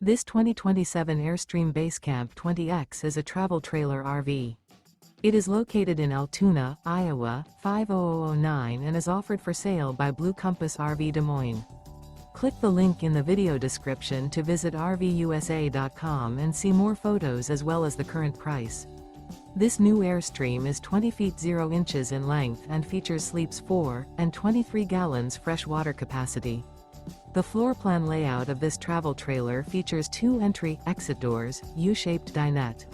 This 2027 Airstream Basecamp 20X is a travel trailer RV. It is located in Altoona, Iowa, 50009 and is offered for sale by Blue Compass RV Des Moines. Click the link in the video description to visit RVUSA.com and see more photos as well as the current price. This new Airstream is 20 feet 0 inches in length and features sleeps 4 and 23 gallons fresh water capacity. The floor plan layout of this travel trailer features 2 entry/exit doors, U-shaped dinette.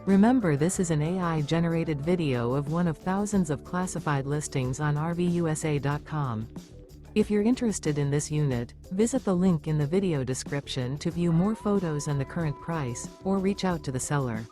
Remember, this is an AI-generated video of one of thousands of classified listings on RVUSA.com. If you're interested in this unit, visit the link in the video description to view more photos and the current price, or reach out to the seller.